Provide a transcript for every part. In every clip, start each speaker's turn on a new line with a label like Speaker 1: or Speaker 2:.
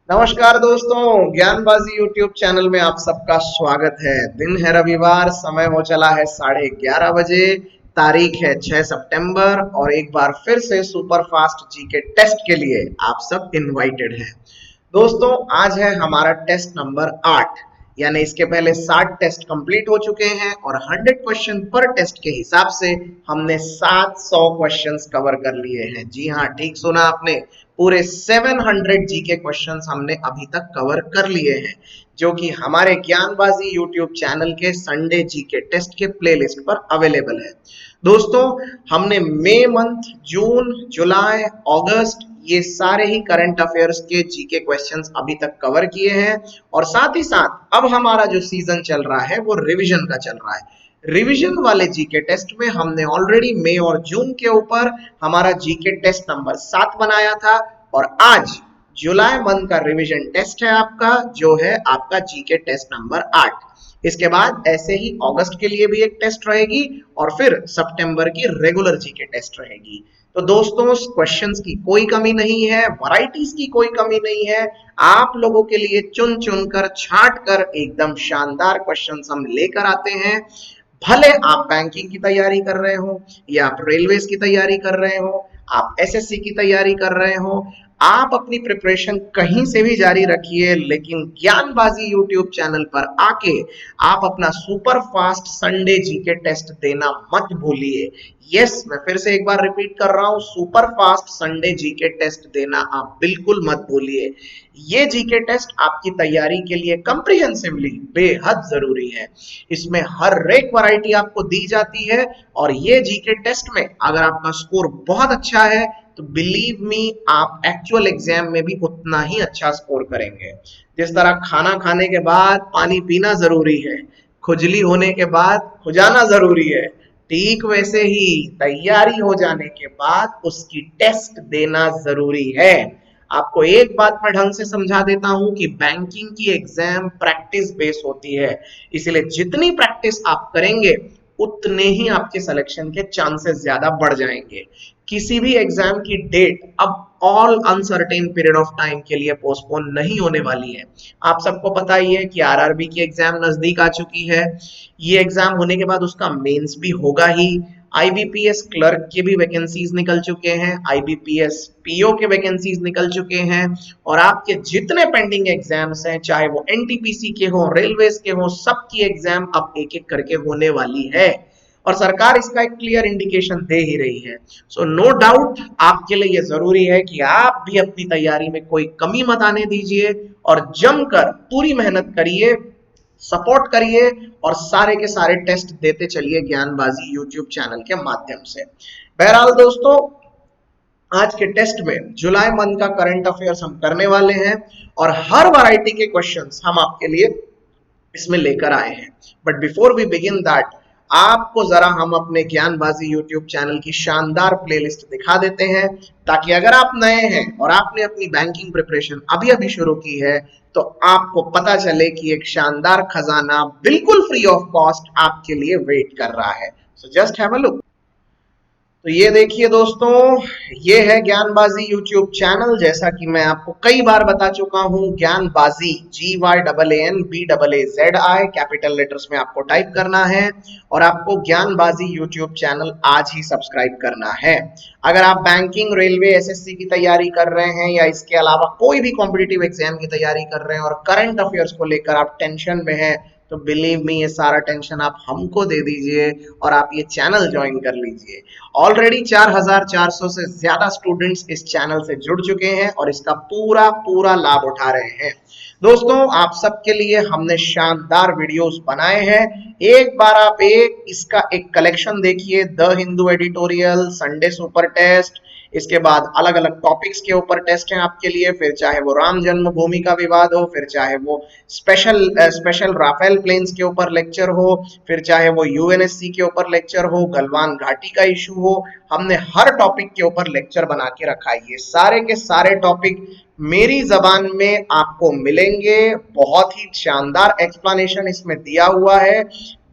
Speaker 1: नमस्कार दोस्तों, ज्ञानबाजी YouTube channel में आप सबका स्वागत है। दिन है रविवार, समय हो चला है 11:30 बजे। तारीख है 6 सितंबर और एक बार फिर से सुपर फास्ट जीके टेस्ट के लिए आप सब इनवाइटेड हैं। दोस्तों, आज है हमारा टेस्ट नंबर 8। यानी इसके पहले 60 टेस्ट कंप्लीट हो चुके हैं और 100 क्वेश्चन पर टेस्ट के हिसाब से हमने 700 क्वेश्चंस कवर कर लिए हैं। जी हाँ, ठीक सुना आपने, पूरे 700 जीके क्वेश्चंस हमने अभी तक कवर कर लिए हैं, जो कि हमारे ज्ञानबाजी यूट्यूब चैनल के संडे जीके टेस्ट के प्लेलिस्ट पर अवेलेबल है। दोस्तों, हमने मई मंथ, जून, जुलाई, अगस्त ये सारे ही करंट अफेयर्स के जीके क्वेश्चंस अभी तक कवर किए हैं और साथ ही साथ अब हमारा जो सीजन चल रहा है वो रिवीजन का चल रहा है। रिवीजन वाले जीके टेस्ट में हमने ऑलरेडी मई और जून के ऊपर हमारा जीके टेस्ट नंबर 7 बनाया था और आज जुलाई मंथ का रिवीजन टेस्ट है आपका, जो है आपका जीके टेस्ट नंबर 8। इसके बाद ऐसे ही अगस्त के लिए भी एक टेस्ट रहेगी और फिर सितंबर की रेगुलर जीके टेस्ट रहेगी। तो दोस्तों, क्वेश्चंस की कोई कमी नहीं है, वैरायटीज की कोई कमी नहीं है। आप लोगों के लिए चुन चुन कर, छांट कर एकदम शानदार क्वेश्चंस हम लेकर आते हैं। भले आप बैंकिंग की तैयारी कर रहे हो या आप रेलवेज की तैयारी कर रहे हो, आप एसएससी की तैयारी कर रहे हो, आप अपनी प्रिपरेशन कहीं से भी जारी रखिए, लेकिन ज्ञानबाजी यूट्यूब चैनल पर आके आप अपना super fast Sunday GK test देना मत भूलिए। यस, मैं फिर से एक बार रिपीट कर रहा हूं, super fast Sunday GK test देना आप बिल्कुल मत भूलिए। ये जीके टेस्ट आपकी तैयारी के लिए कंप्रिहेंसिवली बेहद जरूरी है। इसमें हर एक वैरायटी आपको दी जाती है और ये जीके टेस्ट में अगर आपका स्कोर बहुत अच्छा है तो बिलीव मी, आप एक्चुअल एग्जाम में भी उतना ही अच्छा स्कोर करेंगे। जिस तरह खाना खाने के बाद पानी पीना जरूरी है, खुजली होने के बाद खुजाना जरूरी है, ठीक वैसे ही तैयारी हो जाने के बाद उसकी टेस्ट देना जरूरी है। आपको एक बात मैं ढंग से समझा देता हूं कि बैंकिंग की एग्जाम प्रैक्टिस बेस होती है, इसलिए जितनी प्रैक्टिस आप करेंगे उतने ही आपके सिलेक्शन के चांसेस ज्यादा बढ़ जाएंगे। किसी भी एग्जाम की डेट अब all uncertain period of time के लिए पोस्टपोन नहीं होने वाली है। आप सबको पता ही है कि आरआरबी की एग्जाम नजदीक आ चुकी है। ये एग्जाम होने के बाद उसका मेंस भी होगा ही। आईबीपीएस क्लर्क के भी वैकेंसीज निकल चुके हैं, आईबीपीएस पीओ के वैकेंसीज निकल चुके हैं और आपके जितने पेंडिंग एग्जाम्स हैं, चाहे वो एनटीपीसी के हो, रेलवेज के हो, सबकी एग्जाम अब एक एक करके होने वाली है और सरकार इसका एक क्लियर इंडिकेशन दे ही रही है। सो नो डाउट आपके लिए यह जरूरी है कि आप भी अपनी तैयारी में कोई कमी मत आने दीजिए और जमकर पूरी मेहनत करिए, सपोर्ट करिए और सारे के सारे टेस्ट देते चलिए ज्ञानबाजी यूट्यूब चैनल के माध्यम से। बहरहाल दोस्तों, आज के टेस्ट में जुलाई मंथ का करंट अफेयर्स हम करने वाले हैं और हर वैरायटी के क्वेश्चंस हम आपके लिए इसमें लेकर आए हैं। But before we begin that, आपको जरा हम अपने ज्ञानबाजी यूट्यूब चैनल की शानदार प्लेलिस्ट दिखा देते हैं, ताकि अगर आप नए हैं और आपने अपनी बैंकिंग प्रिपरेशन अभी अभी शुरू की है तो आपको पता चले कि एक शानदार खजाना बिल्कुल फ्री ऑफ कॉस्ट आपके लिए वेट कर रहा है। So just have a look. तो ये देखिए दोस्तों, ये है ज्ञानबाजी यूट्यूब चैनल। जैसा कि मैं आपको कई बार बता चुका हूं, ज्ञानबाजी GYANBAAZI कैपिटल लेटर्स में आपको टाइप करना है और आपको ज्ञानबाजी यूट्यूब चैनल आज ही सब्सक्राइब करना है। अगर आप बैंकिंग, रेलवे, एसएससी की तैयारी कर रहे हैं या इसके अलावा कोई भी कॉम्पिटिटिव एग्जाम की तैयारी कर रहे हैं और करंट अफेयर्स को लेकर आप टेंशन में हैं, तो बिलीव मी, ये सारा टेंशन आप हमको दे दीजिए और आप ये चैनल ज्वाइन कर लीजिए। ऑलरेडी 4400 से ज्यादा स्टूडेंट्स इस चैनल से जुड़ चुके हैं और इसका पूरा पूरा लाभ उठा रहे हैं। दोस्तों, आप सबके लिए हमने शानदार वीडियोस बनाए हैं। एक बार आप इसका एक कलेक्शन देखिए, the Hindu editorial, Sunday super test, इसके बाद अलग अलग टॉपिक्स के ऊपर टेस्ट हैं आपके लिए, फिर चाहे वो राम जन्मभूमि का विवाद हो, फिर चाहे वो स्पेशल राफेल प्लेन्स के ऊपर लेक्चर हो, फिर चाहे वो यूएनएससी के ऊपर लेक्चर हो, गलवान घाटी का इशू हो, हमने हर टॉपिक के ऊपर लेक्चर बना के रखा है। ये सारे के सारे टॉपिक मेरी जबान में आपको मिलेंगे। बहुत ही शानदार एक्सप्लेनेशन इसमें दिया हुआ है।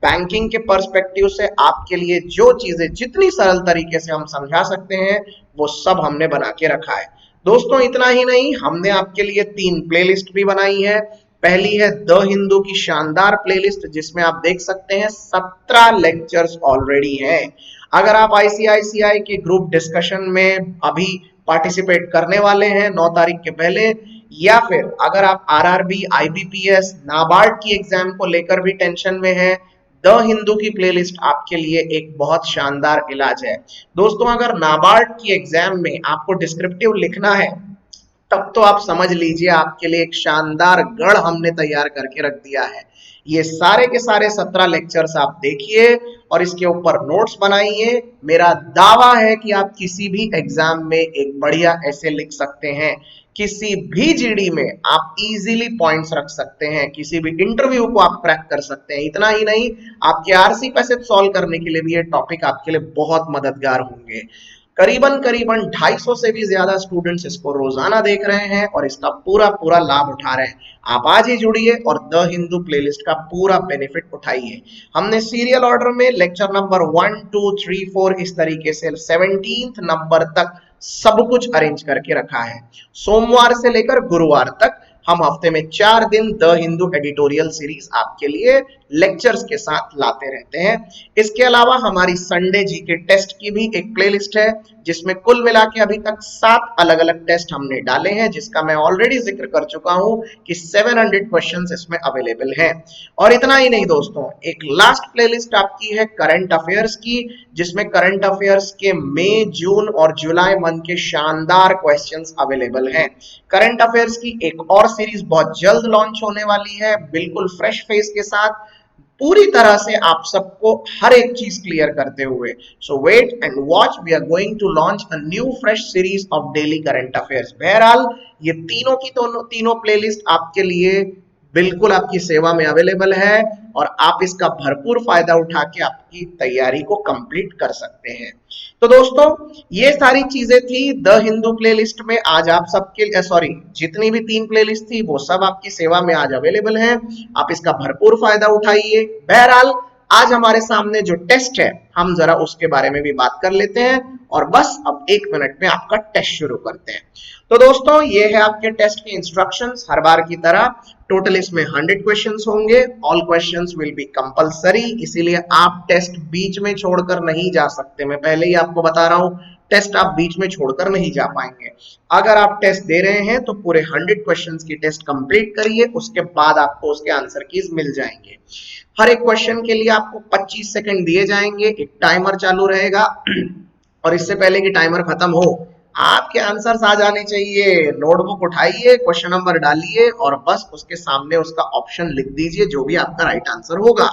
Speaker 1: बैंकिंग के पर्सपेक्टिव से आपके लिए जो चीजें जितनी सरल तरीके से हम समझा सकते हैं वो सब हमने बना के रखा है। दोस्तों इतना ही नहीं, हमने आपके लिए 3 प्लेलिस्ट भी बनाई है। पहली है द हिंदू की शानदार प्लेलिस्ट, जिसमें आप देख सकते हैं 17 लेक्चर्स ऑलरेडी हैं। अगर आप आईसीआईसीआई के ग्रुप डिस्कशन में अभी पार्टिसिपेट करने वाले हैं 9 तारीख के पहले, या फिर अगर आप आरआरबी, आईबीपीएस, नाबार्ड की एग्जाम को लेकर भी टेंशन में हैं, द हिंदू की प्लेलिस्ट आपके लिए एक बहुत शानदार इलाज है। दोस्तों अगर नाबार्ड की एग्जाम में आपको डिस्क्रिप्टिव लिखना है, तब तो आप समझ लीजिए आपके लिए एक शानदार गढ़ हमने तैयार करके रख दिया है। ये सारे के सारे 17 लेक्चर्स आप देखिए और इसके ऊपर नोट्स बनाइए। मेरा दावा है कि आप किसी भी एग्जाम में एक बढ़िया ऐसे लिख सकते हैं, किसी भी जीडी में आप इजीली पॉइंट्स रख सकते हैं, किसी भी इंटरव्यू को आप क्रैक कर सकते हैं। इतना ही नहीं, आपके आरसी पैसेज सॉल्व करने के लिए भी ये टॉपिक आपके लिए बहुत मददगार होंगे। करीबन करीबन 250 से भी ज्यादा स्टूडेंट्स इसको रोजाना देख रहे हैं और इसका पूरा पूरा लाभ उठा रहे हैं। आप आज ही जुड़िए और द हिंदू प्लेलिस्ट का पूरा बेनिफिट उठाइए। हमने सीरियल ऑर्डर में लेक्चर नंबर 1, 2, 3, 4 इस तरीके से 17th नंबर तक सब कुछ अरेंज करके रखा है। सोमवार से लेकर गुरुवार तक हम हफ्ते में 4 दिन द हिंदू एडिटोरियल सीरीज आपके लिए लेक्चर्स के साथ लाते रहते हैं। इसके अलावा हमारी संडे जीके टेस्ट की भी एक प्लेलिस्ट है, जिसमें कुल मिला के अभी तक 7 अलग अलग टेस्ट हमने डाले हैं, जिसका मैं ऑलरेडी जिक्र कर चुका हूं कि 700 क्वेश्चंस इसमें अवेलेबल हैं। और इतना ही नहीं दोस्तों, एक लास्ट प्लेलिस्ट आपकी है करंट अफेयर्स की, जिसमें करंट अफेयर्स के मई, जून और जुलाई मंथ के शानदार क्वेश्चंस अवेलेबल हैं। करंट अफेयर्स की एक और सीरीज बहुत जल्द लॉन्च होने वाली है, बिल्कुल फ्रेश फेस के साथ, पूरी तरह से आप सबको हर एक चीज क्लियर करते हुए। So wait and watch, we are going to launch a new fresh series of daily current affairs. बहरहाल ये तीनों की तीनों प्लेलिस्ट आपके लिए बिल्कुल आपकी सेवा में अवेलेबल है और आप इसका भरपूर फायदा उठा के आपकी तैयारी को कंप्लीट कर सकते हैं। तो दोस्तों ये सारी चीजें थी द हिंदू प्लेलिस्ट में। आज आप सबके सॉरी जितनी भी 3 प्लेलिस्ट थी वो सब आपकी सेवा में आज अवेलेबल है। आप इसका भरपूर फायदा उठाइए। बहरहाल आज हमारे सामने जो टेस्ट है, हम जरा उसके बारे में भी बात कर लेते हैं और बस अब 1 मिनट में आपका टेस्ट शुरू करते हैं। तो दोस्तों ये है आपके टेस्ट के इंस्ट्रक्शंस। हर बार की तरह टोटल इसमें 100 क्वेश्चंस होंगे। All questions will be compulsory, इसीलिए आप टेस्ट बीच में छोड़कर नहीं जा सकते। मैं पहले ही आपको बता रहा हूं, टेस्ट आप बीच में छोड़कर नहीं जा पाएंगे। अगर आप टेस्ट दे रहे हैं तो पूरे 100 क्वेश्चंस की टेस्ट कंप्लीट करिए, उसके बाद आपको उसके आंसर कीज मिल जाएंगे। हर एक क्वेश्चन के लिए आपको 25 सेकंड दिए जाएंगे, एक टाइमर चालू रहेगा और इससे पहले कि टाइमर खत्म हो आपके आंसर्स आ जाने चाहिए। नोटबुक उठाइए, क्वेश्चन नंबर डालिए और बस उसके सामने उसका ऑप्शन लिख दीजिए जो भी आपका राइट आंसर होगा।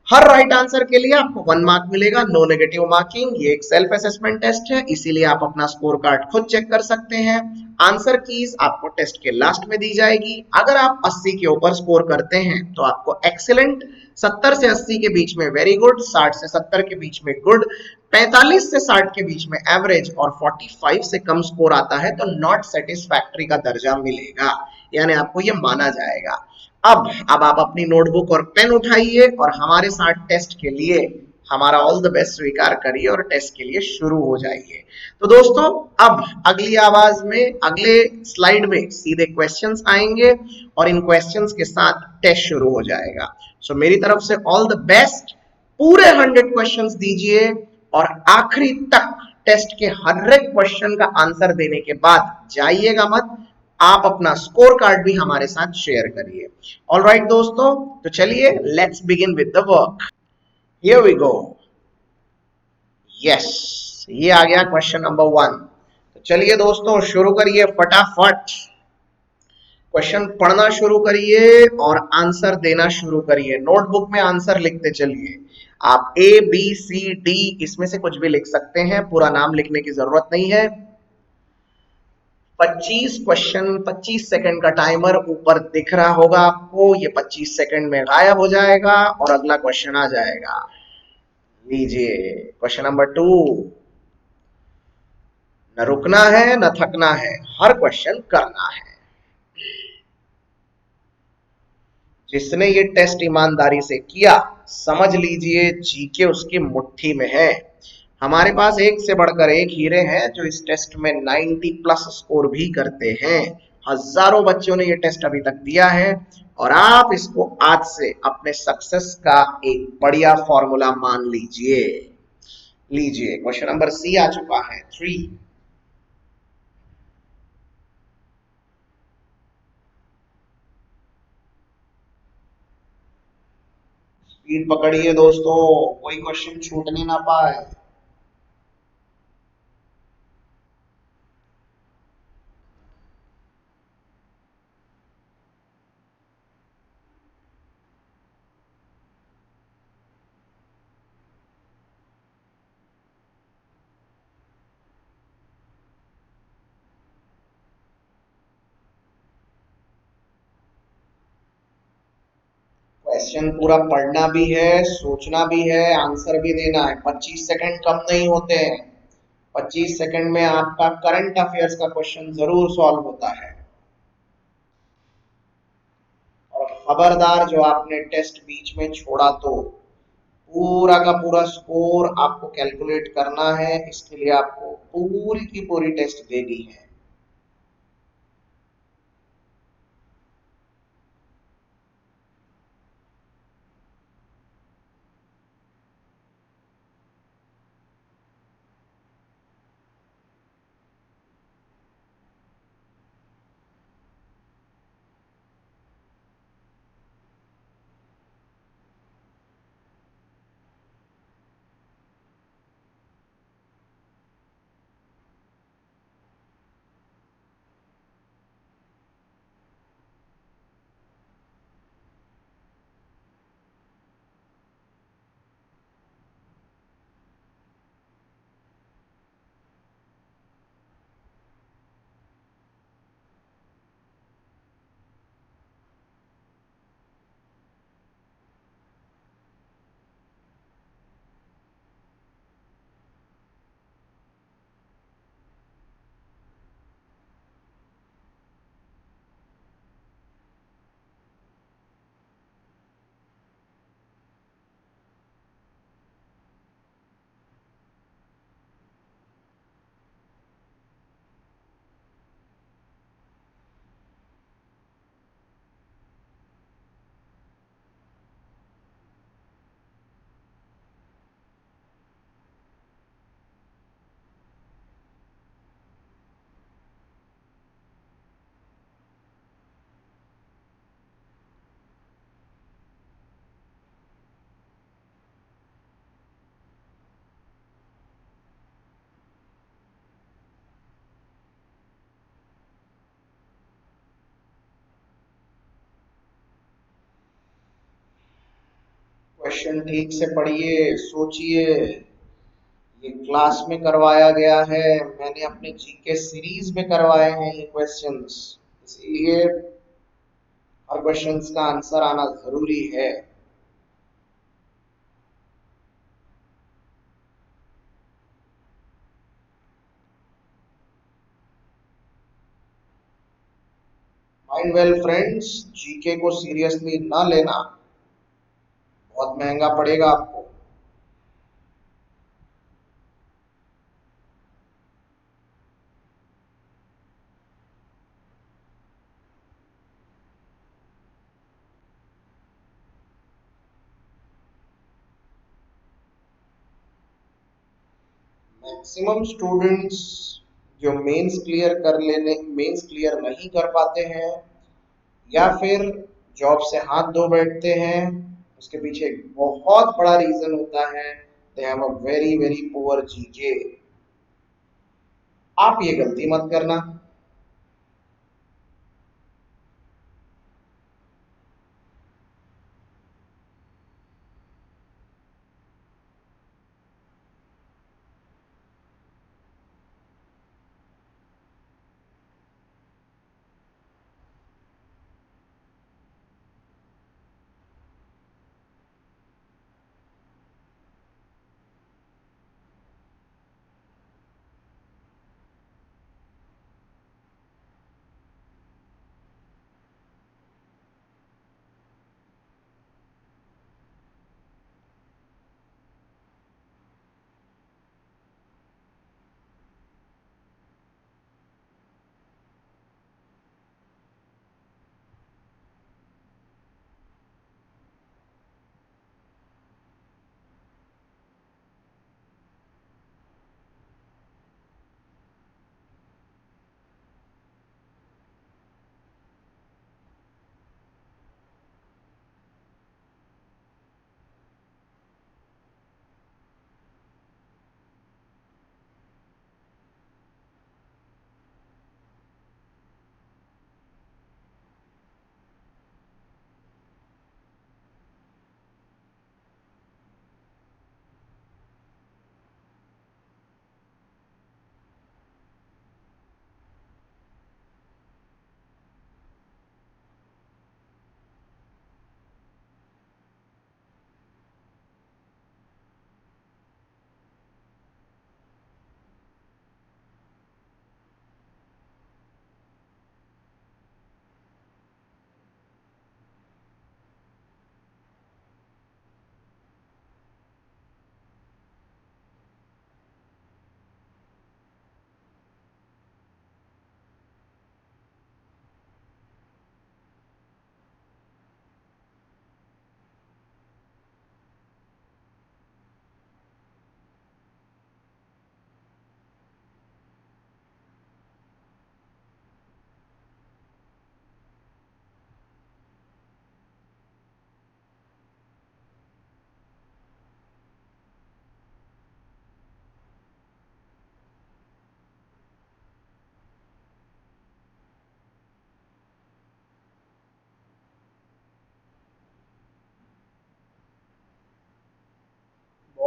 Speaker 1: हर राइट आंसर के लिए आपको 1 मार्क मिलेगा, नो नेगेटिव मार्किंग। ये एक सेल्फ असेसमेंट टेस्ट है, इसीलिए आप अपना स्कोर कार्ड खुद चेक कर सकते हैं। आंसर कीज आपको टेस्ट के लास्ट में दी जाएगी। अगर आप 80 के ऊपर स्कोर करते हैं तो आपको एक्सीलेंट, 70 से 80 के बीच में वेरी गुड, 60 से 70 के बीच में गुड, 45 से 60 के बीच में एवरेज और 45 से कम स्कोर आता है तो नॉट सेटिस्फैक्टरी का दर्जा मिलेगा, यानी आपको ये माना जाएगा। अब आप अपनी नोटबुक और पेन उठाइए और हमारे साथ टेस्ट के लिए हमारा ऑल द बेस्ट स्वीकार करिए और टेस्ट के लिए शुरू हो जाइए। तो दोस्तों अब अगली आवाज में, अगले स्लाइड में सीधे क्वेश्चंस आएंगे और इन क्वेश्चंस के साथ टेस्ट शुरू हो जाएगा। सो मेरी तरफ से ऑल द बेस्ट। पूरे 100 क्वेश्चंस दीजिए और आखिरी तक टेस्ट के हर एक क्वेश्चन का आंसर देने के बाद जाइएगा मत, आप अपना स्कोर कार्ड भी हमारे साथ शेयर करिए। ऑलराइट दोस्तों, तो चलिए let's begin with the work. Here we go. Yes, ये आ गया क्वेश्चन नंबर 1। तो चलिए दोस्तों शुरू करिए फटाफट। क्वेश्चन पढ़ना शुरू करिए और आंसर देना शुरू करिए। नोटबुक में आंसर लिखते चलिए। आप ए बी सी डी इसमें से कुछ भी लिख सकते हैं, पूरा नाम लिखने की जरूरत नहीं है। 25 क्वेश्चन, 25 सेकंड का टाइमर ऊपर दिख रहा होगा आपको, ये 25 सेकंड में गायब हो जाएगा और अगला क्वेश्चन आ जाएगा। लीजिए क्वेश्चन नंबर 2। न रुकना है न थकना है, हर क्वेश्चन करना है। जिसने ये टेस्ट ईमानदारी से किया, समझ लीजिए जीके उसकी मुट्ठी में है। हमारे पास एक से बढ़कर एक हीरे हैं जो इस टेस्ट में 90 प्लस स्कोर भी करते हैं। हजारों बच्चों ने ये टेस्ट अभी तक दिया है और आप इसको आज से अपने सक्सेस का एक बढ़िया फॉर्मूला मान लीजिए। लीजिए क्वेश्चन नंबर सी आ चुका है 3। स्पीड पकड़िए दोस्तों, कोई क्वेश्चन छूटने ना पाए। क्वेश्चन पूरा पढ़ना भी है, सोचना भी है, आंसर भी देना है। 25 सेकंड कम नहीं होते हैं। 25 सेकंड में आपका करंट अफेयर्स का क्वेश्चन जरूर सॉल्व होता है। और खबरदार जो आपने टेस्ट बीच में छोड़ा तो पूरा का पूरा स्कोर आपको कैलकुलेट करना है। इसके लिए आपको पूरी की पूरी टेस्ट देनी है। क्वेश्चन ठीक से पढ़िए, सोचिए। ये क्लास में करवाया गया है, मैंने अपने जीके सीरीज में करवाए हैं ये क्वेश्चंस, इसलिए हर क्वेश्चंस का आंसर आना जरूरी है। माइंड वेल फ्रेंड्स, जीके को सीरियसली ना लेना, बहुत महंगा पड़ेगा आपको। मैक्सिमम स्टूडेंट्स जो मेंस क्लियर नहीं कर पाते हैं या फिर जॉब से हाथ धो बैठते हैं, उसके पीछे एक बहुत बड़ा रीजन होता है, they have a very very poor GK. आप ये गलती मत करना।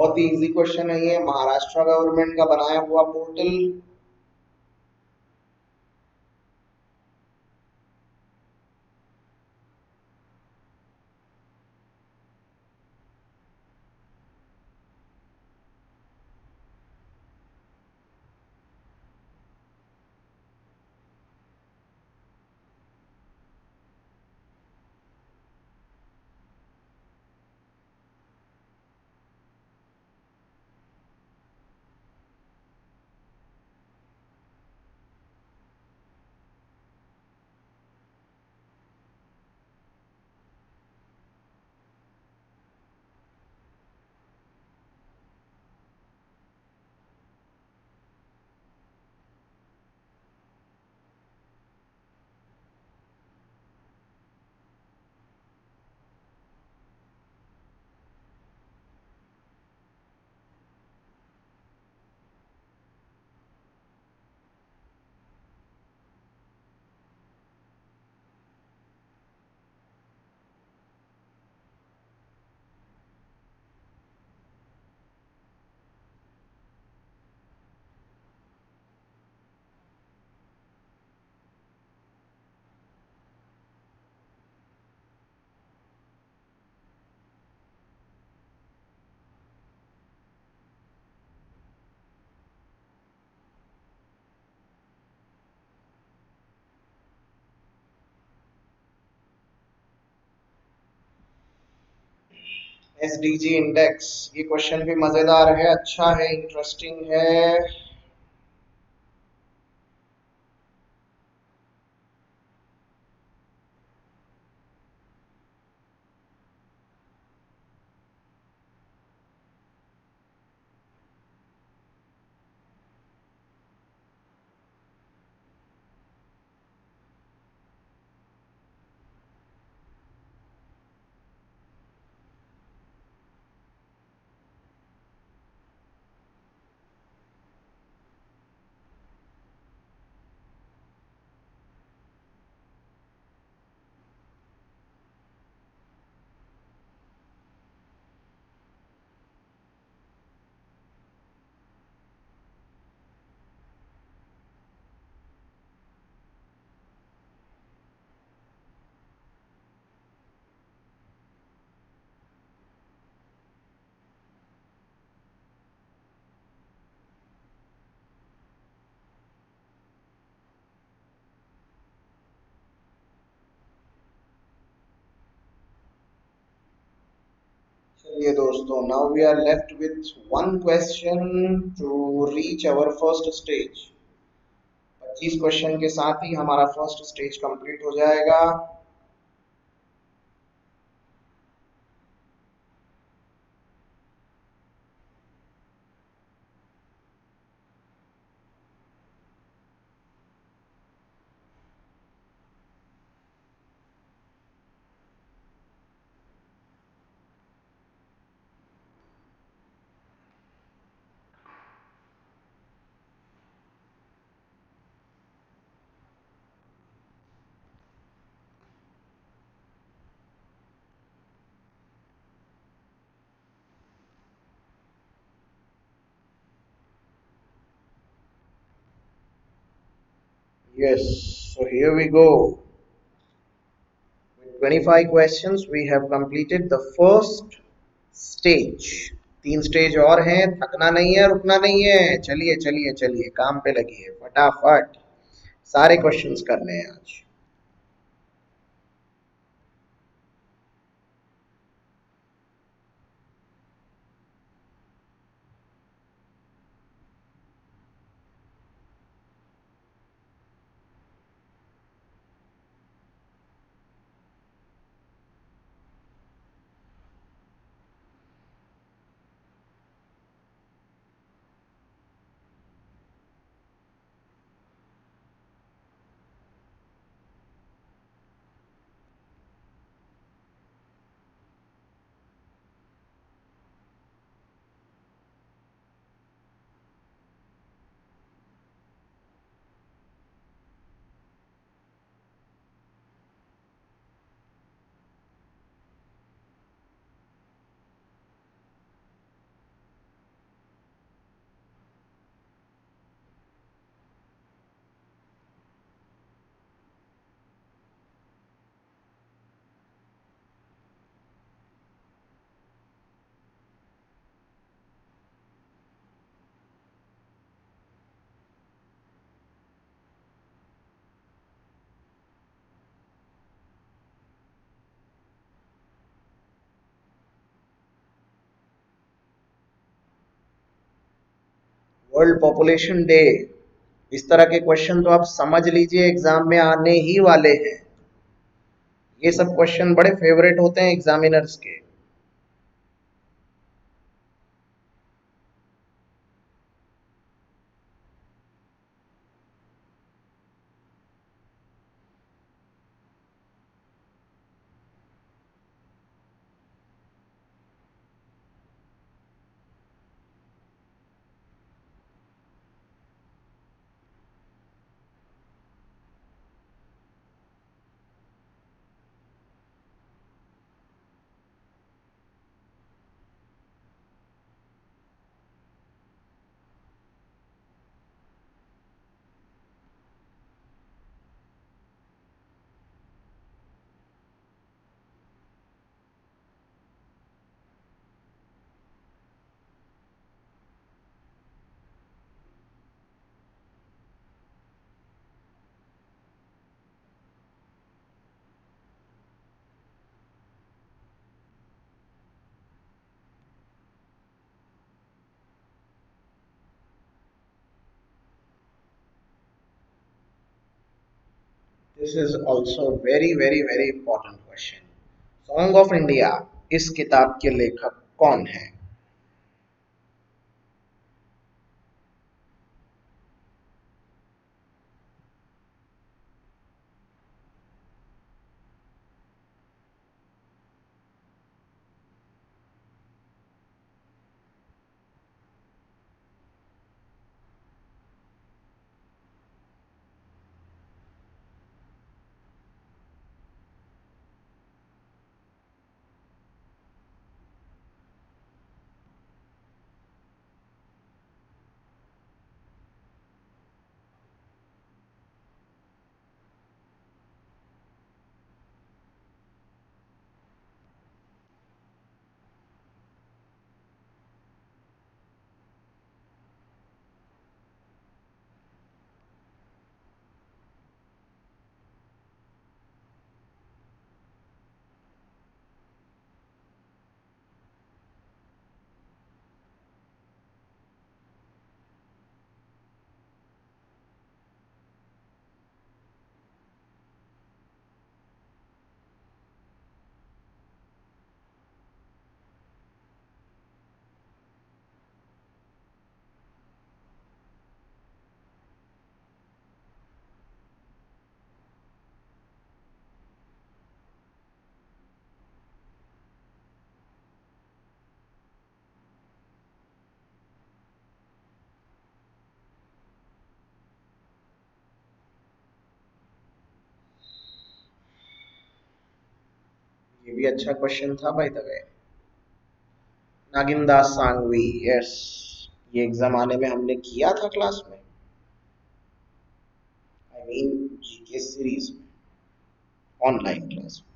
Speaker 1: बहुत ही इजी क्वेश्चन है ये, महाराष्ट्र गवर्नमेंट का बनाया हुआ पोर्टल। एसडीजी इंडेक्स, ये क्वेश्चन भी मजेदार है, अच्छा है, इंटरेस्टिंग है। चलिए दोस्तों, now we are left with one question to reach our first stage. 25 question के साथ ही हमारा फर्स्ट स्टेज कंप्लीट हो जाएगा। Yes, so here we go. With 25 questions, we have completed the first stage. तीन स्टेज और हैं, थकना नहीं है, रुकना नहीं है, चलिए चलिए चलिए, काम पे लगिए फटाफट, सारे क्वेश्चंस करने हैं आज। वर्ल्ड पॉपुलेशन डे, इस तरह के क्वेश्चन तो आप समझ लीजिए एग्जाम में आने ही वाले हैं। ये सब क्वेश्चन बड़े फेवरेट होते हैं एग्जामिनर्स के। This is also very very very important question. Song of India इस किताब के लेखक कौन है? ये भी अच्छा क्वेश्चन था भाई the way. Nagindas Sangvi, yes. ये एग्जाम आने में हमने किया था क्लास में, आई मीन जीके सीरीज में, ऑनलाइन क्लास में।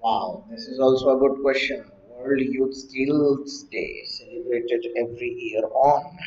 Speaker 1: Wow, this is also a good question. World Youth Skills Day celebrated every year on.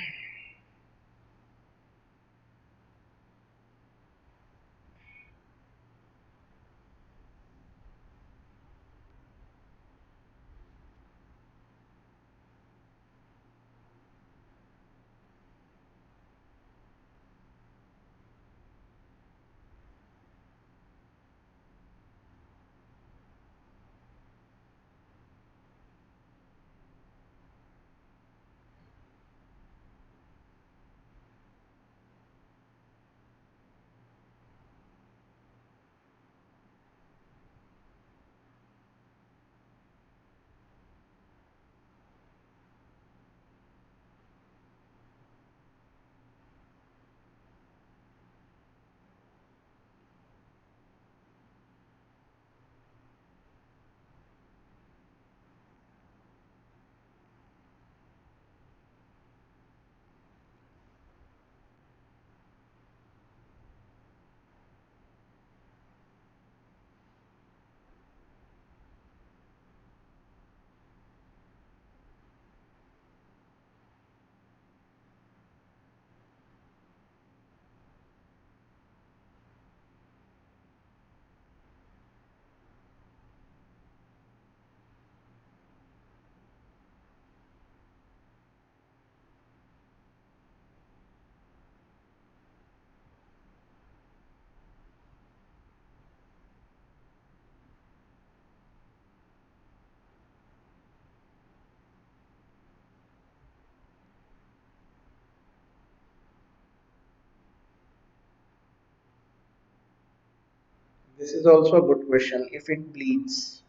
Speaker 1: This is also a good question. If it bleeds,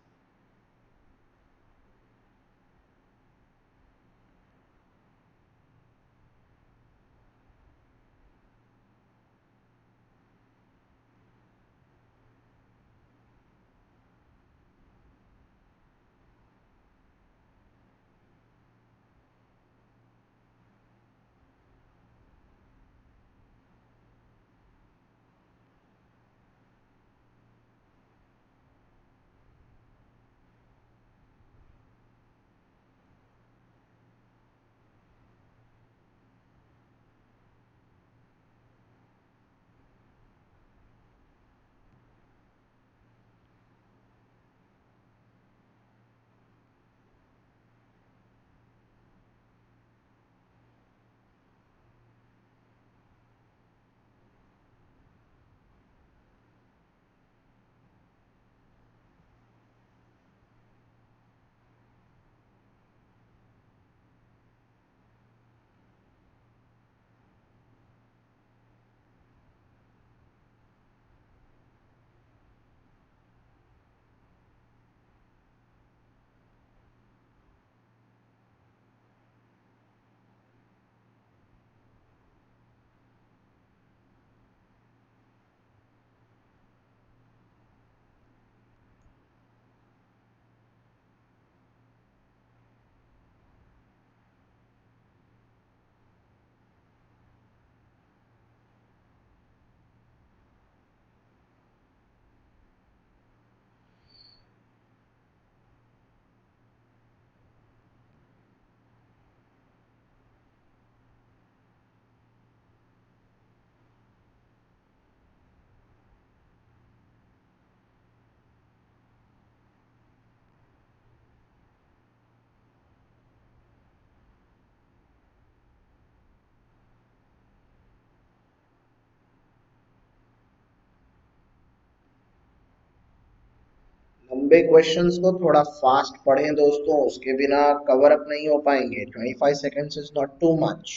Speaker 1: लंबे questions को थोड़ा fast पढ़ें दोस्तों, उसके बिना cover up नहीं हो पाएंगे. 25 seconds is not too much.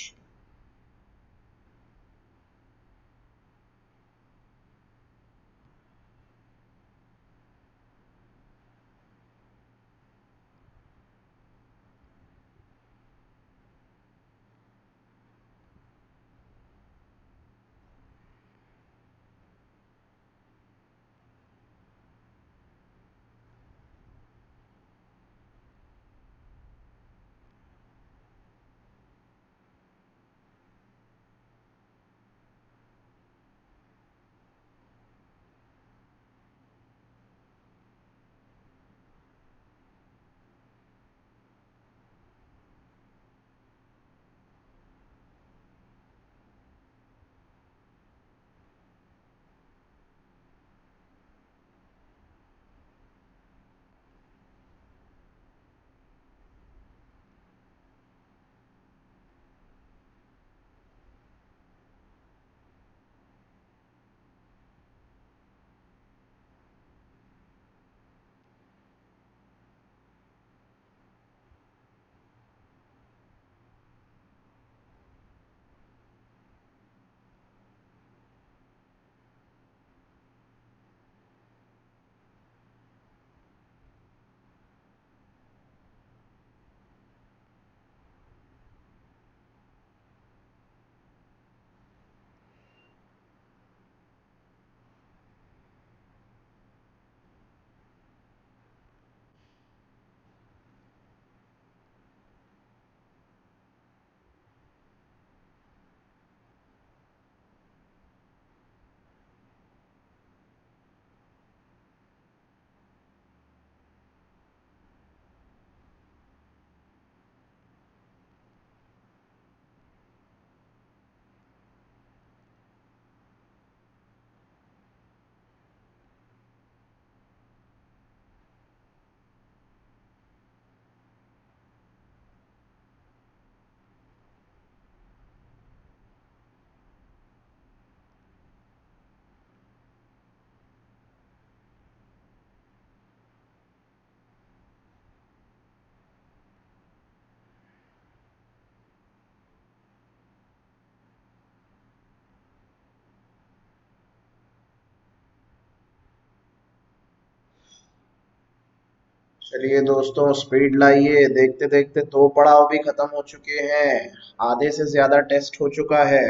Speaker 1: चलिए दोस्तों, स्पीड लाइए। देखते देखते दो पड़ाव भी खत्म हो चुके हैं। आधे से ज्यादा टेस्ट हो चुका है।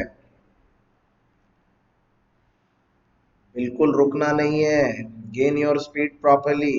Speaker 1: बिल्कुल रुकना नहीं है। Gain your speed properly.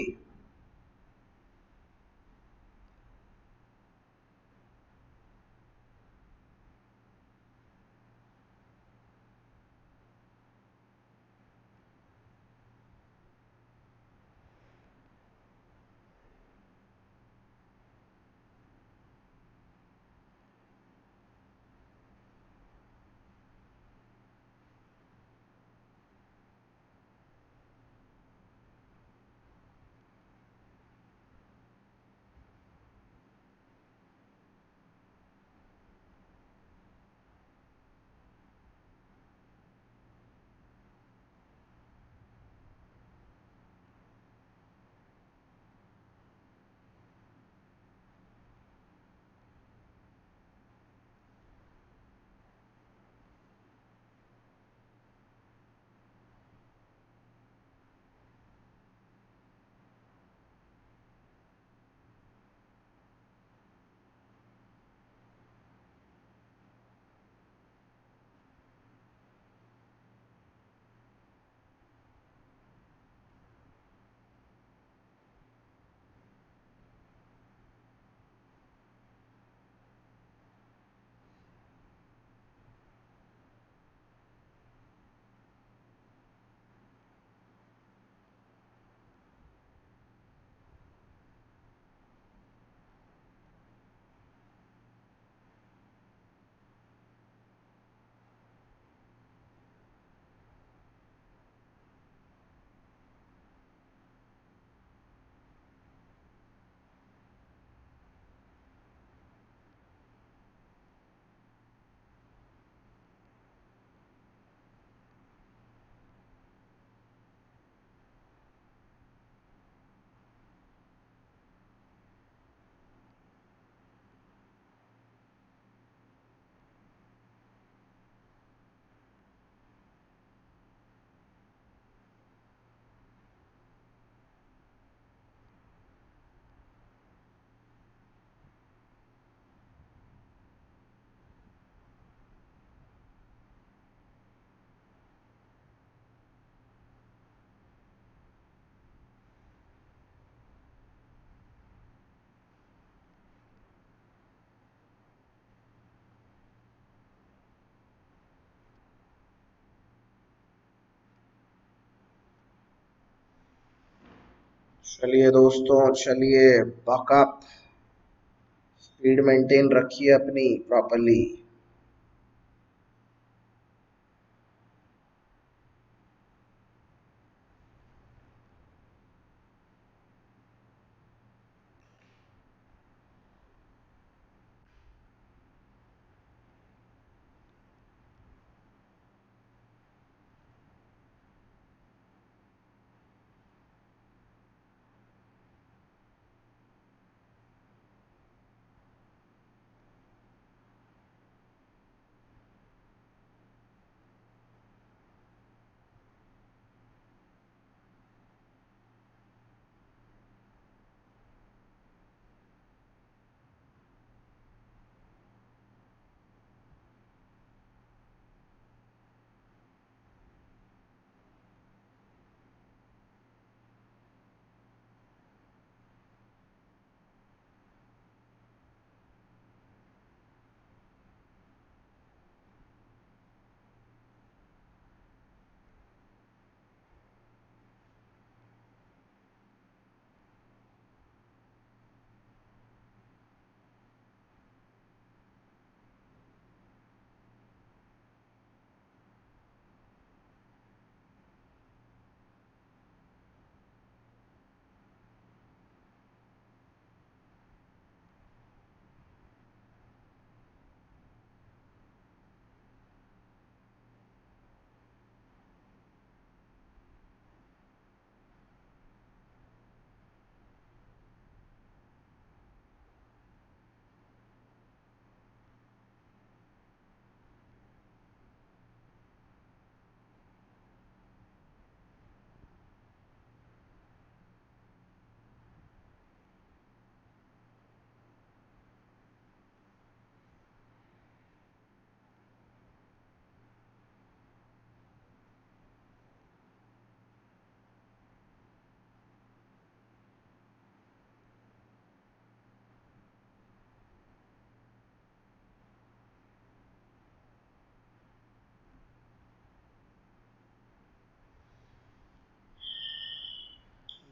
Speaker 1: चलिए दोस्तों, चलिए। बकअप। स्पीड मेंटेन रखिए अपनी प्रॉपरली।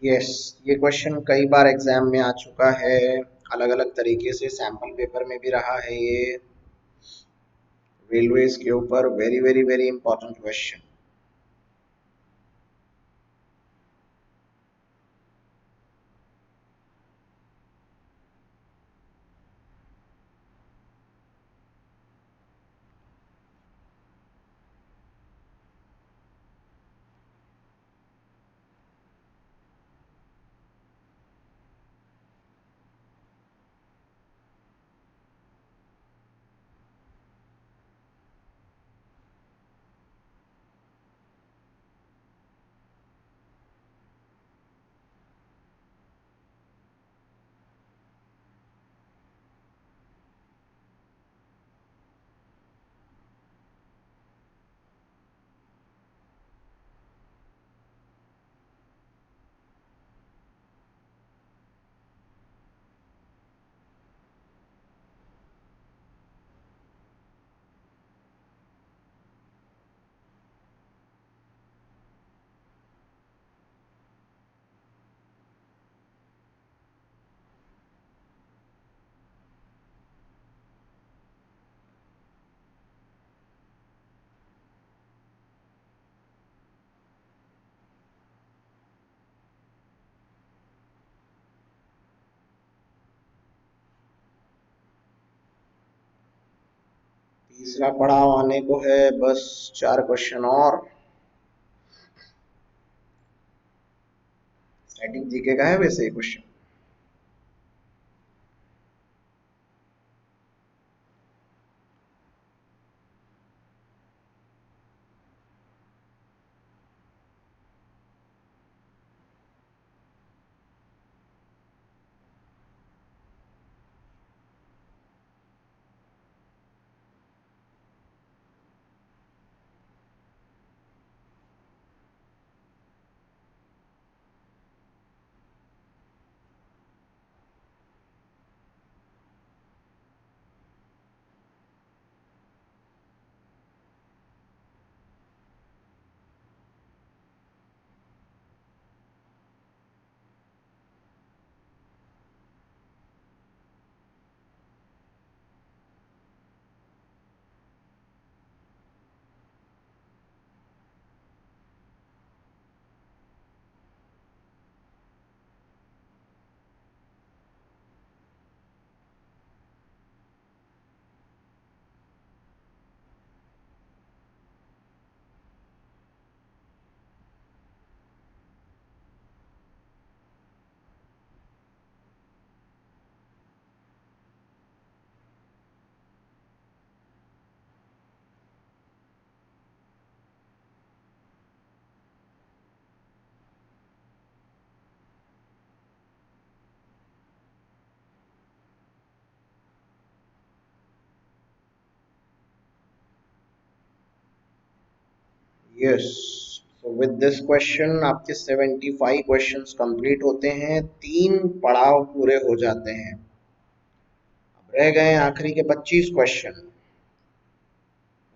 Speaker 1: यस, ये क्वेश्चन कई बार एग्जाम में आ चुका है, अलग अलग तरीके से सैम्पल पेपर में भी रहा है ये। रेलवेज के ऊपर very very very important question. तीसरा पड़ाव आने को है, बस 4 क्वेश्चन और। स्टैटिक जीके का है वैसे ये question. Yes, so with this question आपके 75 क्वेश्चंस कंप्लीट होते हैं, 3 पड़ाव पूरे हो जाते हैं। अब रह गए आखिरी के 25 क्वेश्चन।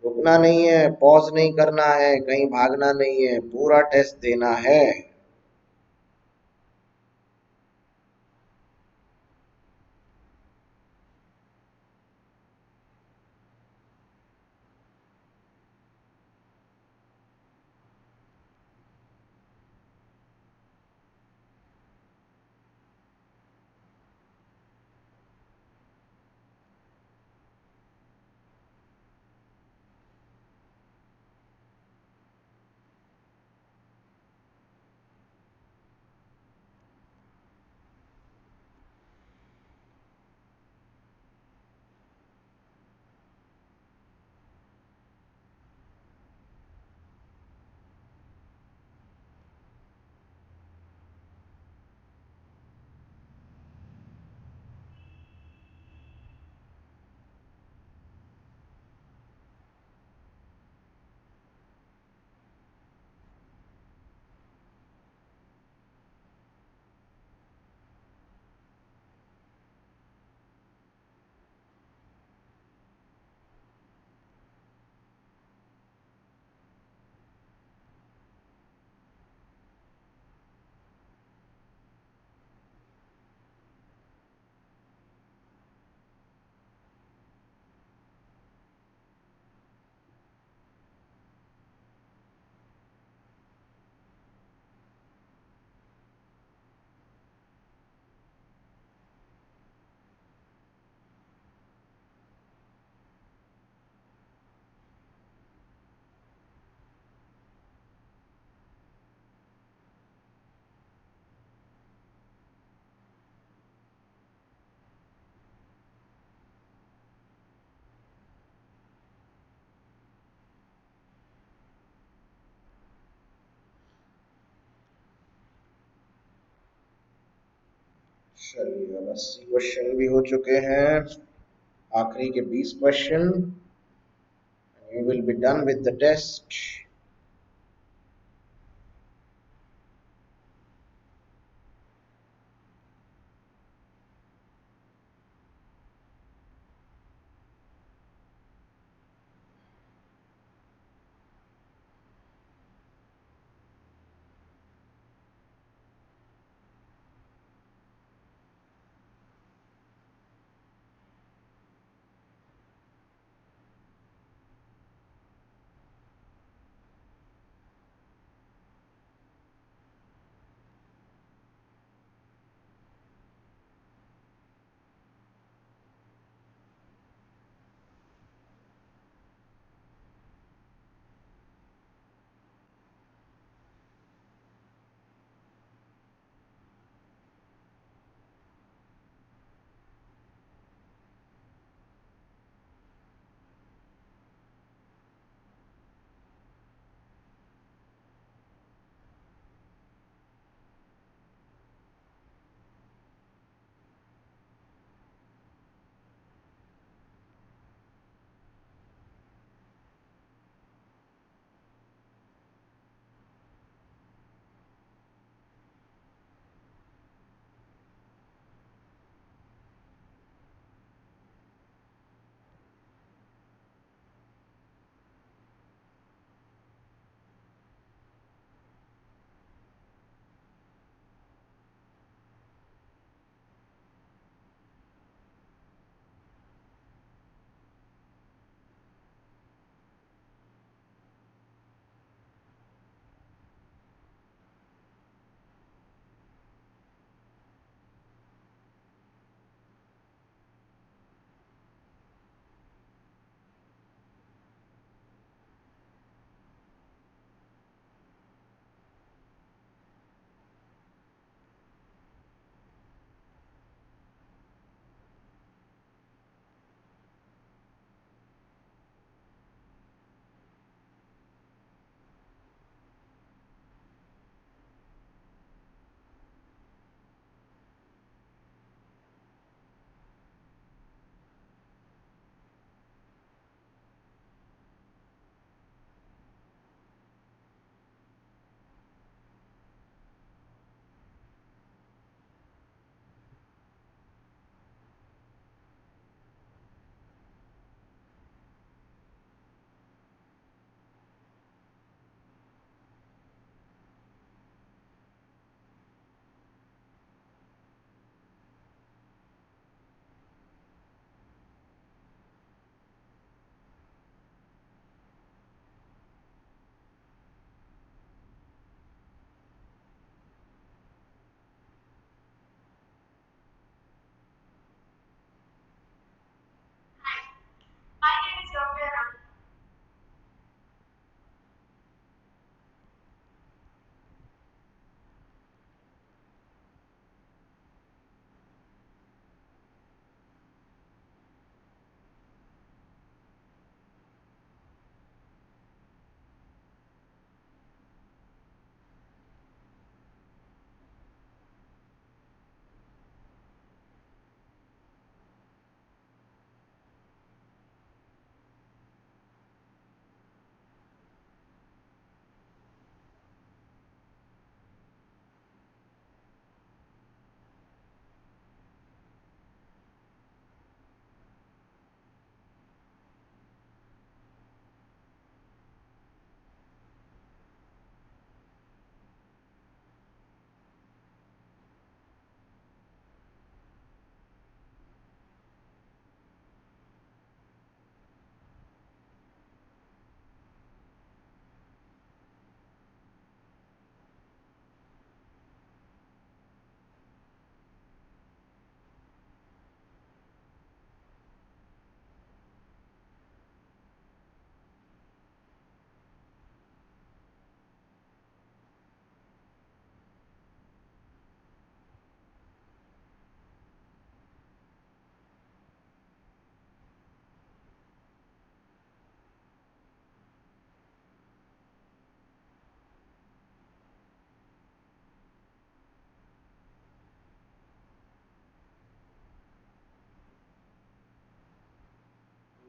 Speaker 1: रुकना नहीं है, पॉज नहीं करना है, कहीं भागना नहीं है, पूरा टेस्ट देना है। चलिए अब 80 क्वेश्चन भी हो चुके हैं, आखिरी के 20 question, you will be done with the test.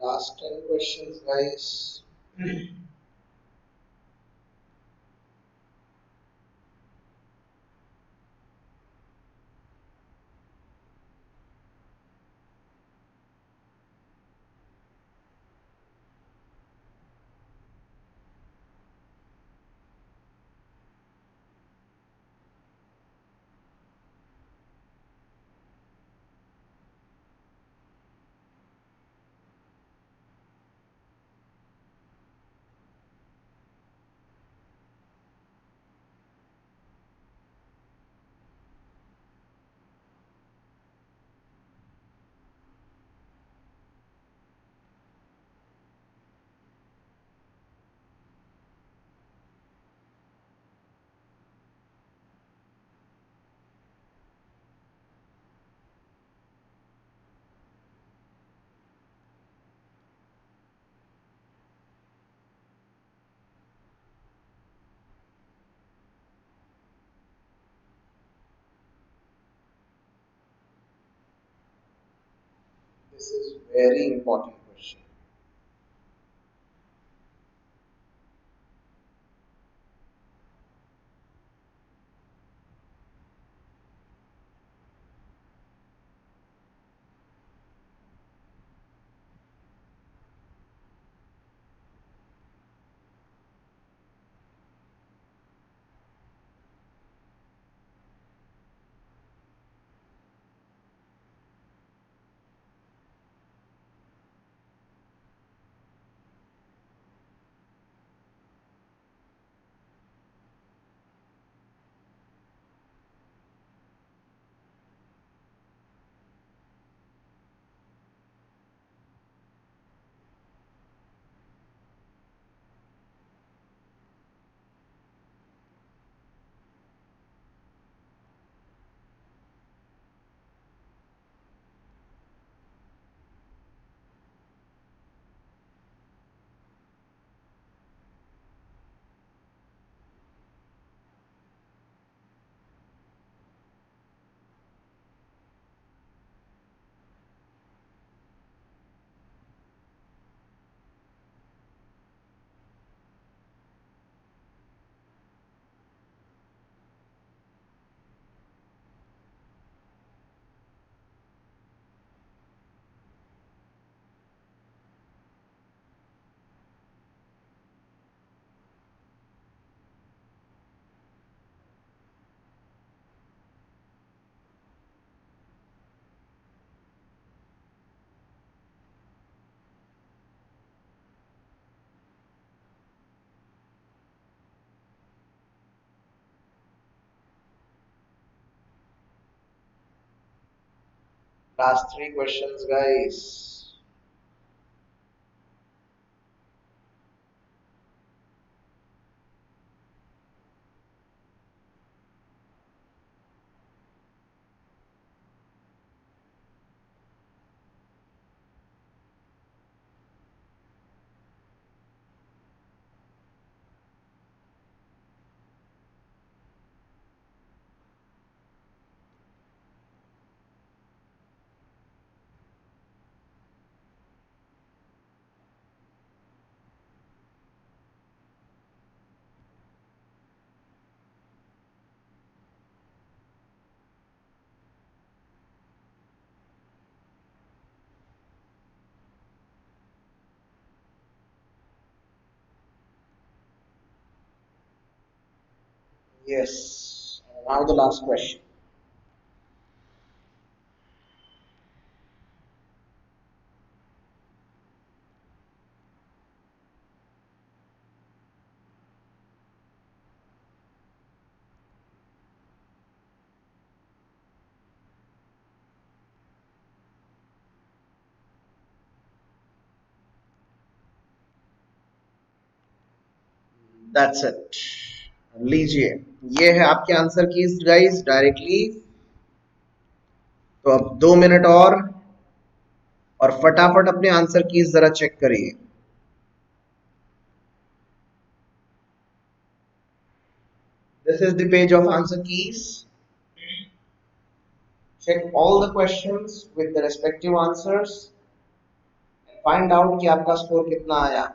Speaker 1: Last 10 questions, guys. This is very important question. Last three questions, guys. Yes. Now the last question. That's it. लीजिए, ये है आपके आंसर कीज गाइस डायरेक्टली। तो अब 2 minute और फटाफट अपने answer keys जरा चेक करिए। This is the page of answer keys. Check all the questions with the respective answers. Find out कि आपका स्कोर कितना आया।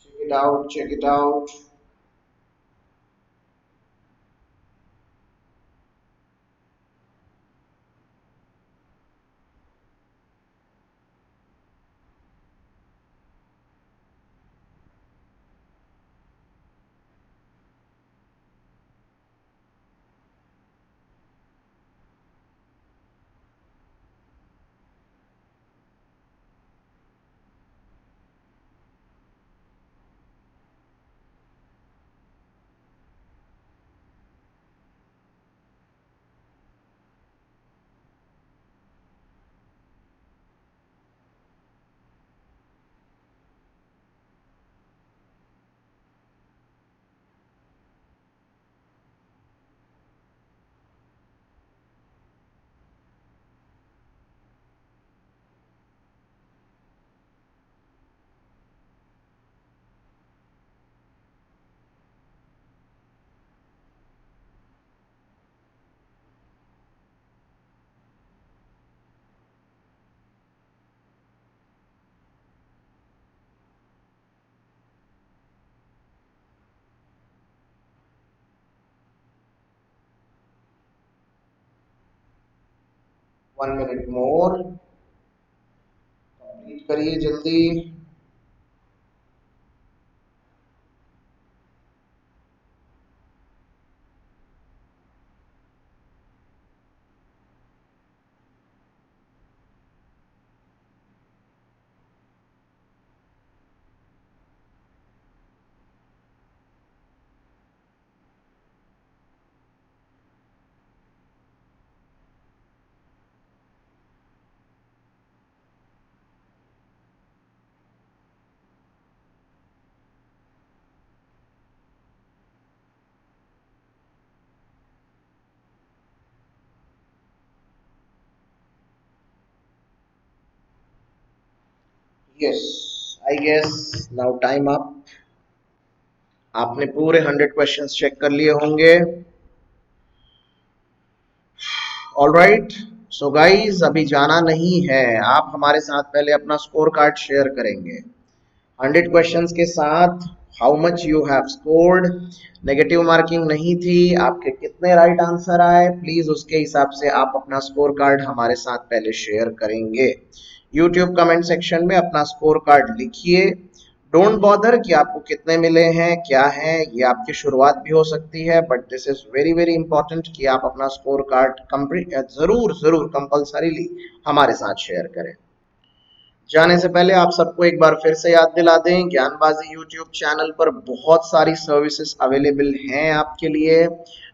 Speaker 1: Check it out, check it out. One minute more, complete करिए जल्दी। Yes, I guess now time up. आपने पूरे 100 questions check कर लिए होंगे। ऑलराइट, सो गाइस अभी जाना नहीं है, आप हमारे साथ पहले अपना स्कोर कार्ड शेयर करेंगे 100 क्वेश्चंस के साथ। How much you have scored, negative marking नहीं थी, आपके कितने राइट आंसर आए, प्लीज उसके हिसाब से आप अपना स्कोर कार्ड हमारे साथ पहले शेयर करेंगे। यूट्यूब कमेंट सेक्शन में अपना स्कोर कार्ड लिखिए। डोंट बॉदर कि आपको कितने मिले हैं क्या है, ये आपकी शुरुआत भी हो सकती है, but this is very very important कि आप अपना स्कोर कार्ड कंप्लीट जरूर जरूर कंपल्सरीली हमारे साथ शेयर करें। जाने से पहले आप सबको एक बार फिर से याद दिला दें, ज्ञानबाजी यूट्यूब चैनल पर बहुत सारी सर्विसेज अवेलेबल हैं आपके लिए।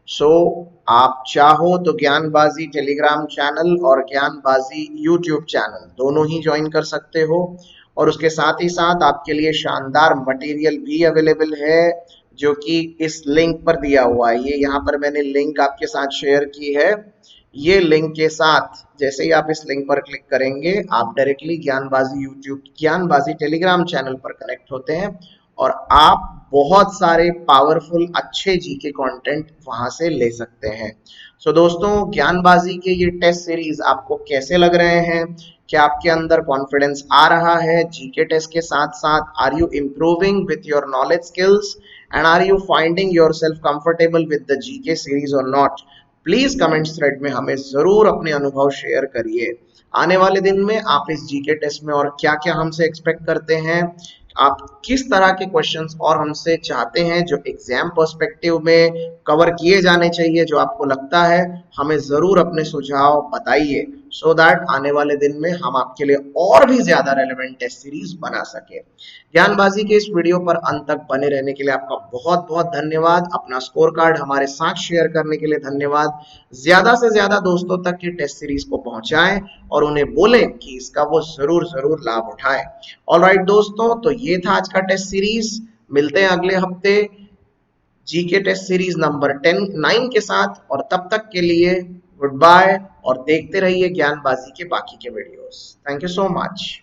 Speaker 1: सो आप चाहो तो ज्ञानबाजी टेलीग्राम चैनल और ज्ञानबाजी यूट्यूब चैनल दोनों ही ज्वाइन कर सकते हो, और उसके साथ ही साथ आपके लिए शानदार मटेरियल भी अवेलेबल है जो कि इस लिंक पर दिया हुआ है। ये यहाँ पर मैंने लिंक आपके साथ शेयर की है। ये लिंक के साथ जैसे ही आप इस लिंक पर क्लिक करेंगे आप डायरेक्टली ज्ञानबाजी यूट्यूब ज्ञानबाजी टेलीग्राम चैनल पर कनेक्ट होते हैं और आप बहुत सारे पावरफुल अच्छे जीके कंटेंट वहां से ले सकते हैं। सो दोस्तों, ज्ञानबाजी के ये टेस्ट सीरीज आपको कैसे लग रहे हैं? क्या आपके अंदर कॉन्फिडेंस आ रहा है जीके टेस्ट के साथ साथ? Are you improving with your knowledge skills and are you finding yourself comfortable with the GK series और नॉट? प्लीज कमेंट्स थ्रेड में हमें जरूर अपने अनुभव शेयर करिए। आने वाले दिन में आप इस जीके टेस्ट में और क्या क्या हमसे एक्सपेक्ट करते हैं, आप किस तरह के क्वेश्चंस और हमसे चाहते हैं जो एग्जाम पर्सपेक्टिव में कवर किए जाने चाहिए, जो आपको लगता है, हमें जरूर अपने सुझाव बताइए, सो दैट आने वाले दिन में हम आपके लिए और भी ज्यादा रेलेवेंट टेस्ट सीरीज बना सके। ज्ञानबाजी के इस वीडियो पर अंत तक बने रहने के लिए आपका बहुत बहुत धन्यवाद। अपना स्कोर कार्ड हमारे साथ शेयर करने के लिए धन्यवाद। ज्यादा से ज्यादा दोस्तों तक की टेस्ट सीरीज को पहुंचाएं और उन्हें बोलें कि इसका वो जरूर जरूर लाभ उठाएं। ऑलराइट दोस्तों, तो ये था आज का टेस्ट सीरीज। मिलते हैं अगले हफ्ते जीके टेस्ट सीरीज नंबर 9 के साथ, और तब तक के लिए गुड बाय और देखते रहिए ज्ञानबाजी के बाकी के videos. Thank you so much.